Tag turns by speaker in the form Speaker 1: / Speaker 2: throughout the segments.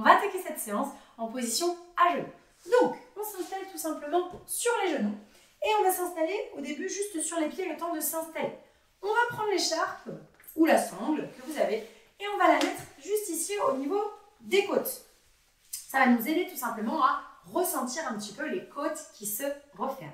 Speaker 1: On va attaquer cette séance en position à genoux. Donc, on s'installe tout simplement sur les genoux et on va s'installer au début juste sur les pieds le temps de s'installer. On va prendre l'écharpe ou la sangle que vous avez et on va la mettre juste ici au niveau des côtes. Ça va nous aider tout simplement à ressentir un petit peu les côtes qui se referment.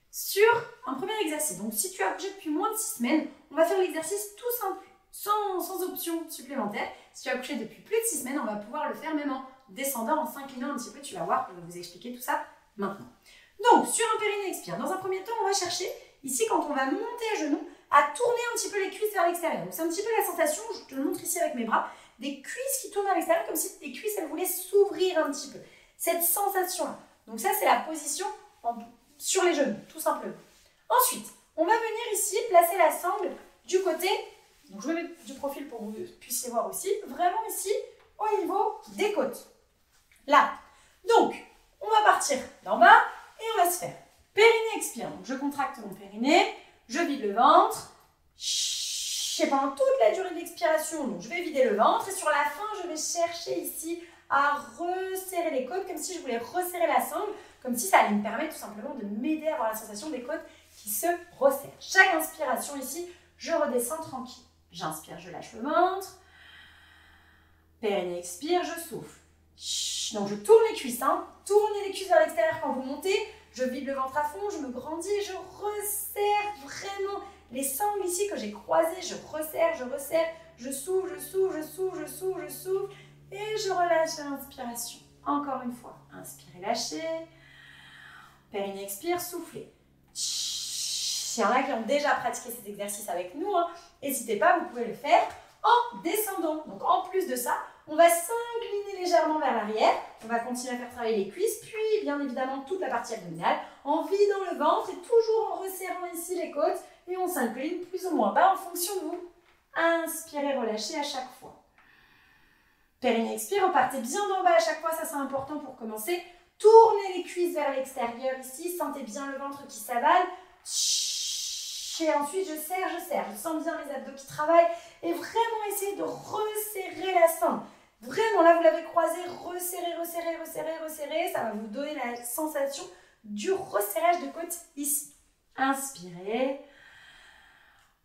Speaker 1: Sur un premier exercice, donc si tu as accouché depuis moins de 6 semaines, on va faire l'exercice tout simple, sans option supplémentaire. Si tu as accouché depuis plus de 6 semaines, on va pouvoir le faire même en descendant, en s'inclinant un petit peu. Tu vas voir, je vais vous expliquer tout ça maintenant. Donc, sur un périnée expire, dans un premier temps, on va chercher, ici, quand on va monter à genoux, à tourner un petit peu les cuisses vers l'extérieur. Donc, c'est un petit peu la sensation, je te le montre ici avec mes bras, des cuisses qui tournent vers l'extérieur, comme si tes cuisses, elles voulaient s'ouvrir un petit peu. Cette sensation-là. Donc, ça, c'est la position sur les genoux, tout simplement. Ensuite, on va venir ici placer la sangle du côté, donc je vais mettre du profil pour que vous puissiez voir aussi, vraiment ici, au niveau des côtes. Là. Donc, on va partir d'en bas et on va se faire périnée expire. Donc, je contracte mon périnée, je vide le ventre, pendant toute la durée de l'expiration, donc je vais vider le ventre et sur la fin, je vais chercher ici à resserrer les côtes comme si je voulais resserrer la sangle, comme si ça allait me permettre tout simplement de m'aider à avoir la sensation des côtes qui se resserrent. Chaque inspiration ici, je redescends tranquille. J'inspire, je lâche le ventre. Périnée expire, je souffle. Donc je tourne les cuisses, tournez les cuisses vers l'extérieur quand vous montez. Je vide le ventre à fond, je me grandis et je resserre vraiment les sangles ici que j'ai croisées. Je resserre, je souffle, je souffle, je souffle, je souffle, je souffle. Et je relâche à l'inspiration. Encore une fois, inspirez, lâchez. Périnée expire, soufflez. Il y en a qui ont déjà pratiqué cet exercice avec nous. N'hésitez pas, vous pouvez le faire en descendant. Donc en plus de ça, on va s'incliner légèrement vers l'arrière. On va continuer à faire travailler les cuisses, puis bien évidemment toute la partie abdominale en vidant le ventre et toujours en resserrant ici les côtes. Et on s'incline plus ou moins bas en fonction de vous. Inspirez, relâchez à chaque fois. Périnée expire, repartez bien d'en bas à chaque fois, ça c'est important pour commencer. Tournez les cuisses vers l'extérieur ici, sentez bien le ventre qui s'avale. Et ensuite je serre, je sens bien les abdos qui travaillent. Et vraiment essayez de resserrer la sangle. Vraiment, là vous l'avez croisé, resserrez, resserrez, resserrez, resserrez. Ça va vous donner la sensation du resserrage de côte ici. Inspirez.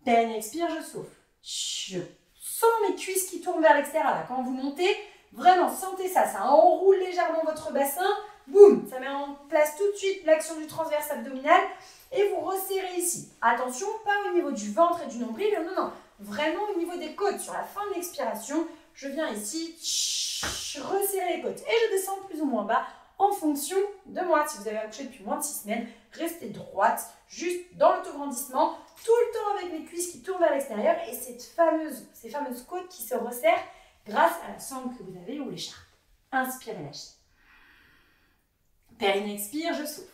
Speaker 1: Périnée expire, je souffle. Je sens mes cuisses qui tournent vers l'extérieur. Là, quand vous montez, vraiment sentez ça. Ça enroule légèrement votre bassin. Boum, ça met en place tout de suite l'action du transverse abdominal. Et vous resserrez ici. Attention, pas au niveau du ventre et du nombril. Non, non. Vraiment au niveau des côtes. Sur la fin de l'expiration, je viens ici, resserrer les côtes. Et je descends plus ou moins bas en fonction de moi. Si vous avez accouché depuis moins de 6 semaines, restez droite, juste dans l'autograndissement, tout le temps avec les cuisses qui tournent vers l'extérieur et ces fameuses côtes qui se resserrent grâce à la sangle que vous avez ou l'écharpe. Inspirez, lâchez. Périnée expire, je souffle.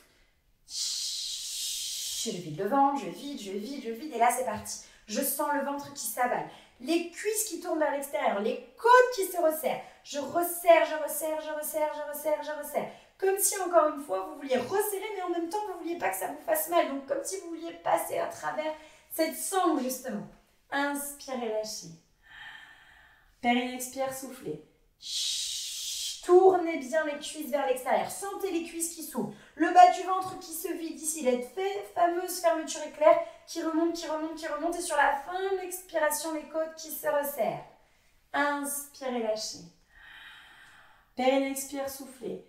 Speaker 1: Je vide le ventre, je vide, je vide, je vide et là c'est parti. Je sens le ventre qui s'avale, les cuisses qui tournent vers l'extérieur, les côtes qui se resserrent. Je resserre, je resserre, je resserre, je resserre, je resserre. Comme si, encore une fois, vous vouliez resserrer, mais en même temps, vous ne vouliez pas que ça vous fasse mal. Donc, comme si vous vouliez passer à travers cette sangle, justement. Inspirez, lâchez. Périnée expire, soufflez. Tournez bien les cuisses vers l'extérieur. Sentez les cuisses qui s'ouvrent. Le bas du ventre qui se vide ici. La fameuse fermeture éclair qui remonte, qui remonte, qui remonte. Et sur la fin de l'expiration, les côtes qui se resserrent. Inspirez, lâchez. Périnée expire, soufflez.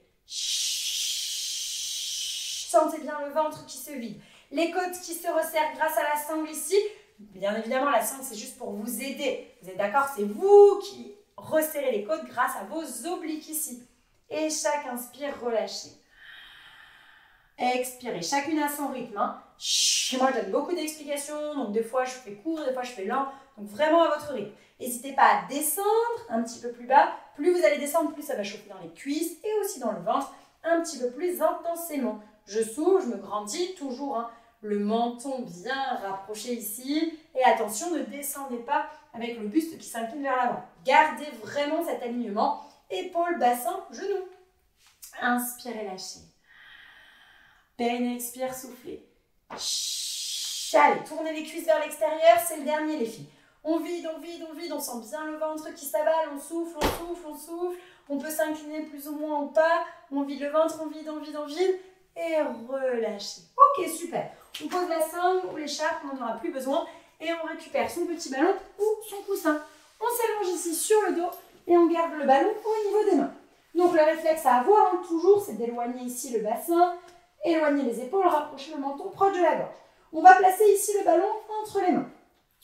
Speaker 1: Sentez bien le ventre qui se vide. Les côtes qui se resserrent grâce à la sangle ici. Bien évidemment, la sangle, c'est juste pour vous aider. Vous êtes d'accord? C'est vous qui resserrez les côtes grâce à vos obliques ici. Et chaque inspire, relâchez. Expirez, chacune à son rythme. Moi, je donne beaucoup d'explications. Donc, des fois, je fais court, des fois, je fais lent. Donc, vraiment à votre rythme. N'hésitez pas à descendre un petit peu plus bas. Plus vous allez descendre, plus ça va chauffer dans les cuisses et aussi dans le ventre, un petit peu plus intensément. Je souffle, je me grandis, toujours le menton bien rapproché ici. Et attention, ne descendez pas avec le buste qui s'incline vers l'avant. Gardez vraiment cet alignement. Épaules, bassin, genoux. Inspirez, lâchez. Périnée expire, soufflez. Allez, tournez les cuisses vers l'extérieur, c'est le dernier les filles. On vide, on vide, on vide, on sent bien le ventre qui s'avale, on souffle, on souffle, on souffle. On peut s'incliner plus ou moins ou pas. On vide le ventre, on vide, on vide, on vide. Et relâcher. Ok, super. On pose la sangle ou l'écharpe, on n'en aura plus besoin. Et on récupère son petit ballon ou son coussin. On s'allonge ici sur le dos et on garde le ballon au niveau des mains. Donc le réflexe à avoir, toujours, c'est d'éloigner ici le bassin, éloigner les épaules, rapprocher le menton proche de la gorge. On va placer ici le ballon entre les mains.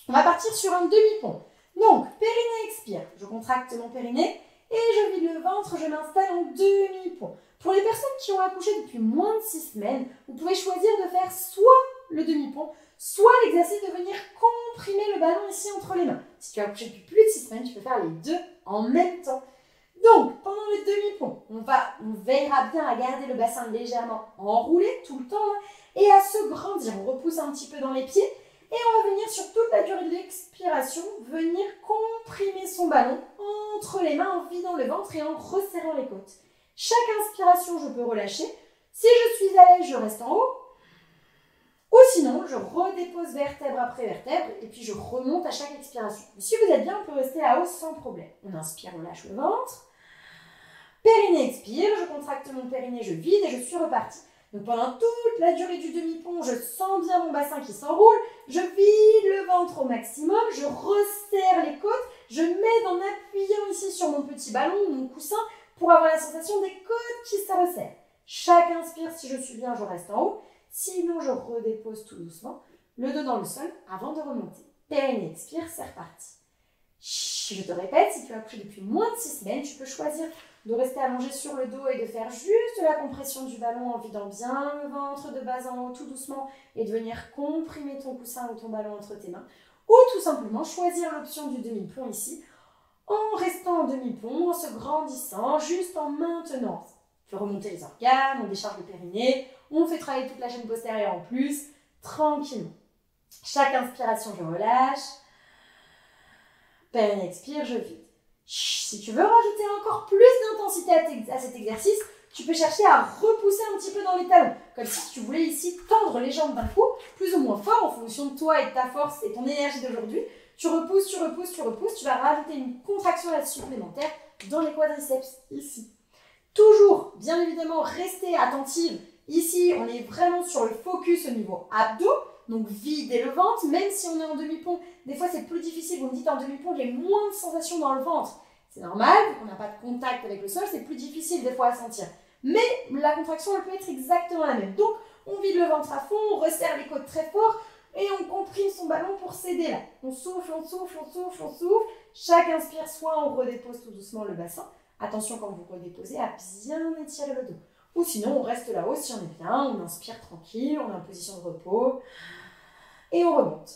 Speaker 1: On va partir sur un demi-pont. Donc, périnée expire. Je contracte mon périnée et je vide le ventre, je m'installe en demi-pont. Pour les personnes qui ont accouché depuis moins de 6 semaines, vous pouvez choisir de faire soit le demi-pont, soit l'exercice de venir comprimer le ballon ici entre les mains. Si tu as accouché depuis plus de 6 semaines, tu peux faire les deux en même temps. Donc, pendant le demi-pont, on veillera bien à garder le bassin légèrement enroulé tout le temps et à se grandir. On repousse un petit peu dans les pieds et on va venir sur toute la durée de l'expiration, venir comprimer son ballon entre les mains en vidant le ventre et en resserrant les côtes. Chaque inspiration, je peux relâcher. Si je suis à l'aise, je reste en haut. Ou sinon, je redépose vertèbre après vertèbre et puis je remonte à chaque expiration. Mais si vous êtes bien, on peut rester là-haut sans problème. On inspire, on lâche le ventre. Périnée expire, je contracte mon périnée, je vide et je suis repartie. Donc pendant toute la durée du demi-pont, je sens bien mon bassin qui s'enroule, je vide le ventre au maximum, je resserre les côtes, je m'aide en appuyant ici sur mon petit ballon ou mon coussin pour avoir la sensation des côtes qui se resserrent. Chaque inspire, si je suis bien, je reste en haut. Sinon, je redépose tout doucement, le dos dans le sol avant de remonter. Périnée expire, c'est reparti. Je te répète, si tu as accouché depuis moins de 6 semaines, tu peux choisir de rester allongé sur le dos et de faire juste la compression du ballon en vidant bien le ventre de bas en haut tout doucement et de venir comprimer ton coussin ou ton ballon entre tes mains. Ou tout simplement choisir l'option du demi-pont ici en restant en demi-pont, en se grandissant, juste en maintenant. On fait remonter les organes, on décharge le périnée, on fait travailler toute la chaîne postérieure en plus, tranquillement. Chaque inspiration, je relâche. Périnée expire, je vide. Si tu veux rajouter encore plus d'intensité à cet exercice, tu peux chercher à repousser un petit peu dans les talons. Comme si tu voulais ici tendre les jambes d'un coup, plus ou moins fort en fonction de toi et de ta force et ton énergie d'aujourd'hui. Tu repousses, tu repousses, tu repousses. Tu vas rajouter une contraction là supplémentaire dans les quadriceps, ici. Toujours, bien évidemment, rester attentive. Ici, on est vraiment sur le focus au niveau abdos. Donc, vider le ventre, même si on est en demi-pont. Des fois, c'est plus difficile. Vous me dites en demi-pont, j'ai moins de sensations dans le ventre. C'est normal, on n'a pas de contact avec le sol, c'est plus difficile des fois à sentir. Mais la contraction, elle peut être exactement la même. Donc, on vide le ventre à fond, on resserre les côtes très fort et on comprime son ballon pour s'aider là. On souffle, on souffle, on souffle, on souffle. Chaque inspire, soit on redépose tout doucement le bassin. Attention quand vous redéposez à bien étirer le dos. Ou sinon, on reste là-haut si on est bien, on inspire tranquille, on est en position de repos. Et on remonte.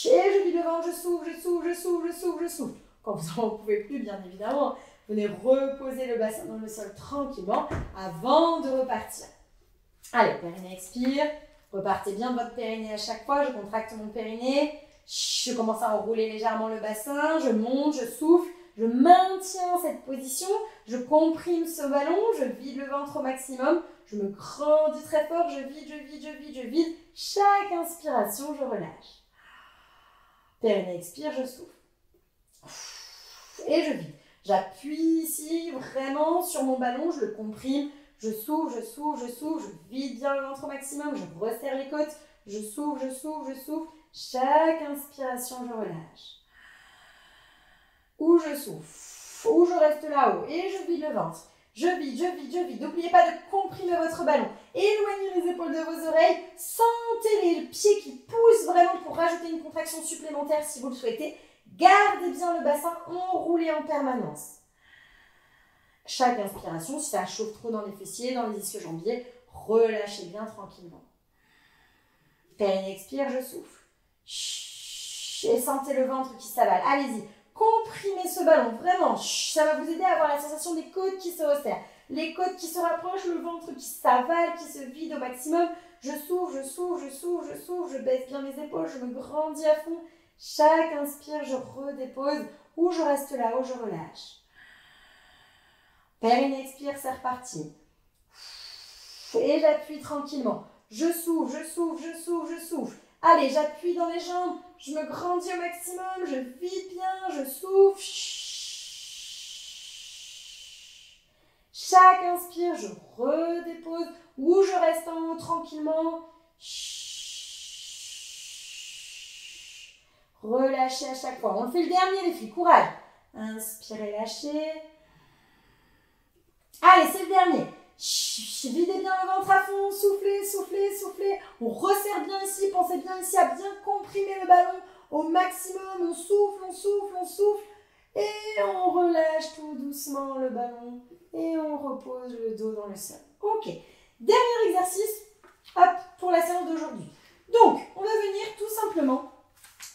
Speaker 1: Et je vide le ventre, je souffle, je souffle, je souffle, je souffle, je souffle. Quand vous n'en pouvez plus, bien évidemment, venez reposer le bassin dans le sol tranquillement avant de repartir. Allez, périnée expire. Repartez bien de votre périnée à chaque fois. Je contracte mon périnée. Je commence à enrouler légèrement le bassin. Je monte, je souffle. Je maintiens cette position. Je comprime ce ballon. Je vide le ventre au maximum. Je me grandis très fort. Je vide, je vide, je vide, je vide. Chaque inspiration, je relâche. Périnée expire, je souffle. Et je vide. J'appuie ici vraiment sur mon ballon. Je le comprime. Je souffle, je souffle, je souffle. Je vide bien le ventre au maximum. Je resserre les côtes. Je souffle, je souffle, je souffle. Chaque inspiration, je relâche. Ou je souffle, ou je reste là-haut et je vide le ventre. Je vide, je vide, je vide. N'oubliez pas de comprimer votre ballon. Éloignez les épaules de vos oreilles. Sentez les pieds qui poussent vraiment pour rajouter une contraction supplémentaire si vous le souhaitez. Gardez bien le bassin enroulé en permanence. Chaque inspiration, si ça chauffe trop dans les fessiers, dans les ischios jambiers, relâchez bien tranquillement. Périnée expire, je souffle. Et sentez le ventre qui s'avale. Allez-y. Comprimez ce ballon, vraiment, ça va vous aider à avoir la sensation des côtes qui se resserrent, les côtes qui se rapprochent, le ventre qui s'avale, qui se vide au maximum. Je souffle, je souffle, je souffle, je souffle, je baisse bien mes épaules, je me grandis à fond. Chaque inspire, je redépose ou je reste là-haut, je relâche. Périnée expire, c'est reparti. Et j'appuie tranquillement. Je souffle, je souffle, je souffle, je souffle. Allez, j'appuie dans les jambes, je me grandis au maximum, je vide bien, je souffle. Chaque inspire, je redépose ou je reste en haut tranquillement. Relâchez à chaque fois. On le fait le dernier, les filles. Courage. Inspirez, lâchez. Allez, c'est le dernier. Videz bien le ventre à fond. Soufflez, soufflez, soufflez. On resserre bien ici. Pensez bien ici à bien comprimer le ballon au maximum. On souffle, on souffle, on souffle. Et on relâche tout doucement le ballon. Et on repose le dos dans le sol. Ok. Dernier exercice, hop, pour la séance d'aujourd'hui. Donc, on va venir tout simplement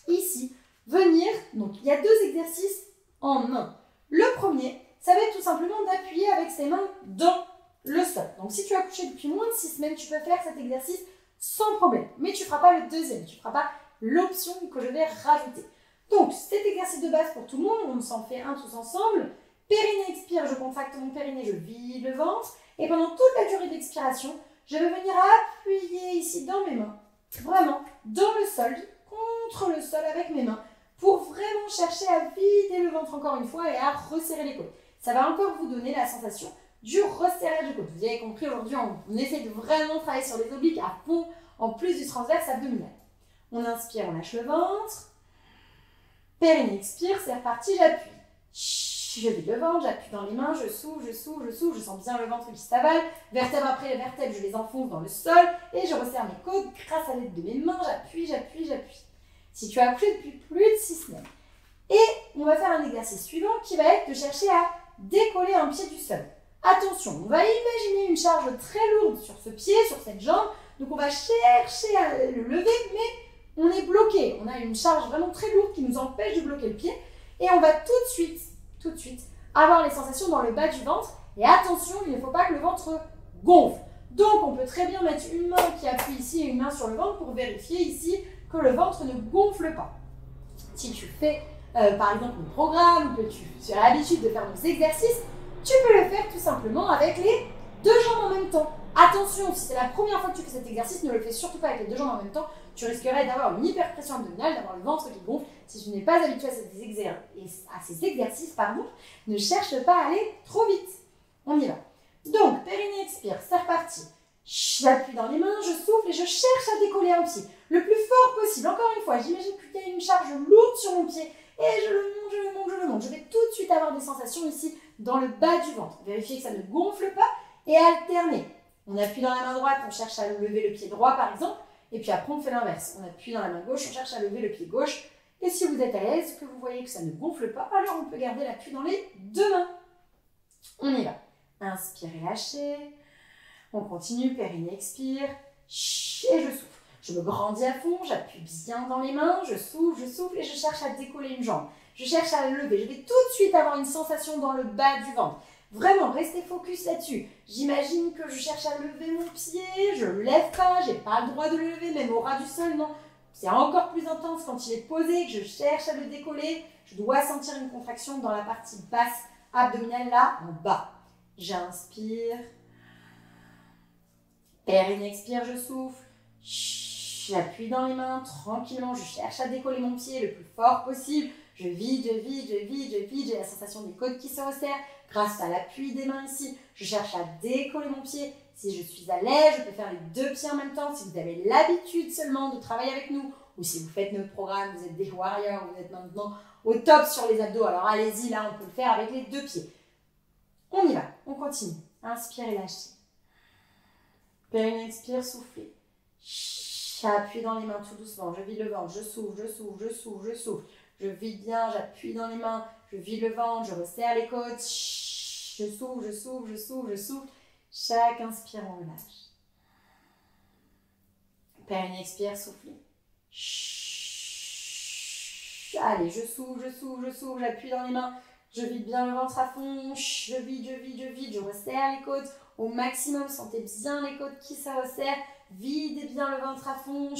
Speaker 1: ici, donc il y a 2 exercices en un. Le premier, ça va être tout simplement d'appuyer avec ses mains dans le sol. Donc, si tu as accouché depuis moins de 6 semaines, tu peux faire cet exercice sans problème. Mais tu ne feras pas le deuxième, tu ne feras pas l'option que je vais rajouter. Donc, cet exercice de base pour tout le monde, on s'en fait un tous ensemble. Périnée expire, je contracte mon périnée, je vide le ventre. Et pendant toute la durée d'expiration, je vais venir appuyer ici dans mes mains, vraiment dans le sol, contre le sol avec mes mains, pour vraiment chercher à vider le ventre encore une fois et à resserrer les côtes. Ça va encore vous donner la sensation du resserrage de côtes. Vous avez compris, aujourd'hui, on essaie de vraiment travailler sur les obliques à fond, en plus du transverse abdominal. On inspire, on lâche le ventre. Périnée expire, c'est reparti, j'appuie. Je vide le ventre, j'appuie dans les mains, je souffle, je souffle, je souffle, je sens bien le ventre qui s'avale. Vertèbre après vertèbre, je les enfonce dans le sol et je resserre mes côtes grâce à l'aide de mes mains, j'appuie, j'appuie, j'appuie. Si tu as accouché depuis plus de 6 semaines. Et on va faire un exercice suivant qui va être de chercher à décoller un pied du sol. Attention, on va imaginer une charge très lourde sur ce pied, sur cette jambe. Donc on va chercher à le lever, mais on est bloqué. On a une charge vraiment très lourde qui nous empêche de bloquer le pied. Et on va tout de suite, avoir les sensations dans le bas du ventre. Et attention, il ne faut pas que le ventre gonfle. Donc, on peut très bien mettre une main qui appuie ici et une main sur le ventre pour vérifier ici que le ventre ne gonfle pas. Si tu fais, par exemple, le programme, que tu as l'habitude de faire nos exercices, tu peux le faire tout simplement avec les 2 jambes en même temps. Attention, si c'est la première fois que tu fais cet exercice, ne le fais surtout pas avec les 2 jambes en même temps. Tu risquerais d'avoir une hyperpression abdominale, d'avoir le ventre qui gonfle. Si tu n'es pas habitué à ces exercices, ne cherche pas à aller trop vite. On y va. Donc, périnée expire, c'est reparti. J'appuie dans les mains, je souffle et je cherche à décoller un pied le plus fort possible. Encore une fois, j'imagine qu'il y a une charge lourde sur mon pied et je le monte, je le monte, je le monte. Je vais tout de suite avoir des sensations ici dans le bas du ventre. Vérifiez que ça ne gonfle pas et alterner. On appuie dans la main droite, on cherche à lever le pied droit par exemple. Et puis après, on fait l'inverse. On appuie dans la main gauche, on cherche à lever le pied gauche. Et si vous êtes à l'aise, que vous voyez que ça ne gonfle pas, alors on peut garder l'appui dans les 2 mains. On y va. Inspirez, lâchez. On continue, périnée expire. Et je souffle. Je me grandis à fond, j'appuie bien dans les mains, je souffle et je cherche à décoller une jambe. Je cherche à le lever. Je vais tout de suite avoir une sensation dans le bas du ventre. Vraiment, restez focus là-dessus. J'imagine que je cherche à lever mon pied, je ne le lève pas, j'ai pas le droit de le lever, même au ras du sol, non. C'est encore plus intense quand il est posé, que je cherche à le décoller. Je dois sentir une contraction dans la partie basse abdominale, là, en bas. J'inspire. Périnée expire, je souffle. J'appuie dans les mains, tranquillement, je cherche à décoller mon pied le plus fort possible. Je vide, je vide, je vide, je vide. J'ai la sensation des côtes qui se resserrent. Grâce à l'appui des mains ici, je cherche à décoller mon pied. Si je suis à l'aise, je peux faire les 2 pieds en même temps. Si vous avez l'habitude seulement de travailler avec nous, ou si vous faites notre programme, vous êtes des warriors, vous êtes maintenant au top sur les abdos, alors allez-y, là, on peut le faire avec les 2 pieds. On y va, on continue. Inspirez, lâchez. Périnée expire, soufflez. J'appuie dans les mains tout doucement, je vide le ventre, je souffle, je souffle, je souffle, je souffle. Je vide bien, j'appuie dans les mains, je vide le ventre, je resserre les côtes. Je souffle, je souffle, je souffle, je souffle. Chaque inspire, on relâche. Périnée expire, soufflez. Allez, je souffle, je souffle, je souffle, j'appuie dans les mains. Je vide bien le ventre à fond. Je vide, je vide, je vide. Je resserre les côtes au maximum. Sentez bien les côtes qui se resserrent. Videz bien le ventre à fond.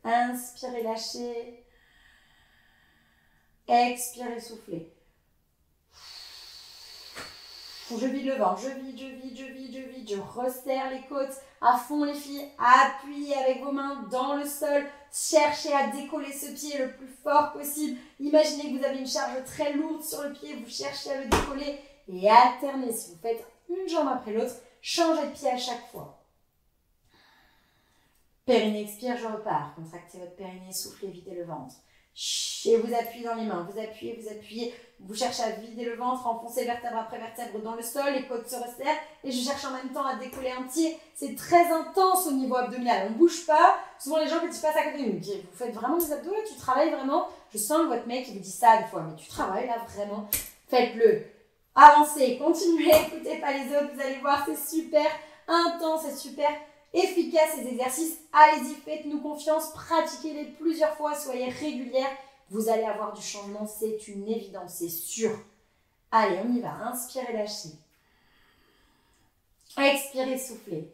Speaker 1: Inspirez, lâchez. Expirez, soufflez. Je vide le ventre, je vide, je vide, je vide, je vide. Je resserre les côtes à fond les filles. Appuyez avec vos mains dans le sol. Cherchez à décoller ce pied le plus fort possible. Imaginez que vous avez une charge très lourde sur le pied. Vous cherchez à le décoller et alternez. Si vous faites une jambe après l'autre, changez de pied à chaque fois. Périnée expire, je repars. Contractez votre périnée, soufflez, videz le ventre. Et vous appuyez dans les mains, vous appuyez. Vous cherchez à vider le ventre, enfoncer vertèbre après vertèbre dans le sol, les côtes se resserrent. Et je cherche en même temps à décoller un pied. C'est très intense au niveau abdominal. On ne bouge pas. Souvent les gens quand ils passent à côté de nous, vous faites vraiment des abdos là, tu travailles vraiment. Je sens que votre mec il vous dit ça des fois, mais tu travailles là vraiment. Faites-le. Avancez, continuez, écoutez pas les autres. Vous allez voir, c'est super intense, c'est super efficace ces exercices. Allez-y, faites-nous confiance, pratiquez-les plusieurs fois, soyez régulières. Vous allez avoir du changement, c'est une évidence, c'est sûr. Allez, on y va. Inspirez, lâchez. Expirez, soufflez.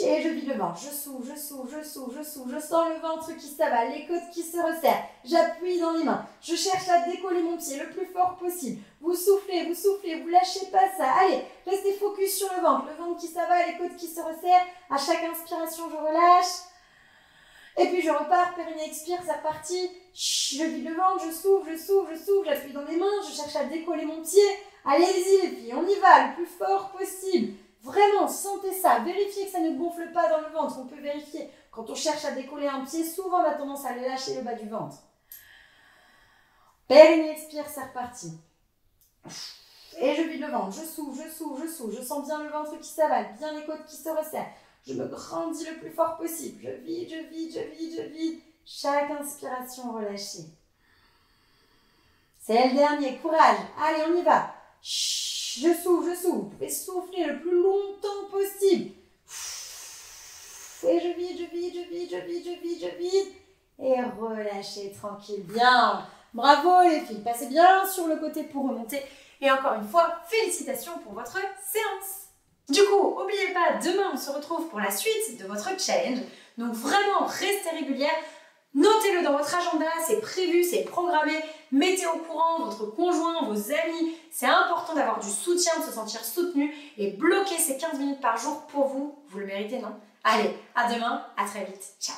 Speaker 1: Et je vide le ventre. Je souffle, je souffle, je souffle, je souffle. Je sens le ventre qui s'avale, les côtes qui se resserrent. J'appuie dans les mains. Je cherche à décoller mon pied le plus fort possible. Vous soufflez, vous lâchez pas ça. Allez, restez focus sur le ventre qui s'avale, les côtes qui se resserrent. À chaque inspiration, je relâche. Et puis je repars, périnée expire, c'est reparti. Je vide le ventre, je souffle, j'appuie dans les mains, je cherche à décoller mon pied. Allez-y les filles, on y va le plus fort possible. Vraiment, sentez ça, vérifiez que ça ne gonfle pas dans le ventre. On peut vérifier, quand on cherche à décoller un pied, souvent on a tendance à lâcher le bas du ventre. Périnée expire, c'est reparti. Et je vide le ventre, je souffle, je sens bien le ventre qui s'avale, bien les côtes qui se resserrent. Je me grandis le plus fort possible. Je vide. Chaque inspiration, relâchez. C'est le dernier. Courage. Allez, on y va. Je souffle. Vous pouvez souffler le plus longtemps possible. Et je vide. Et relâchez tranquille. Bien. Bravo les filles. Passez bien sur le côté pour remonter. Et encore une fois, félicitations pour votre séance. Du coup, n'oubliez pas, demain on se retrouve pour la suite de votre challenge. Donc vraiment, restez régulière. Notez-le dans votre agenda, c'est prévu, c'est programmé. Mettez au courant votre conjoint, vos amis. C'est important d'avoir du soutien, de se sentir soutenu. Et bloquez ces 15 minutes par jour pour vous. Vous le méritez, non? Allez, à demain, à très vite. Ciao.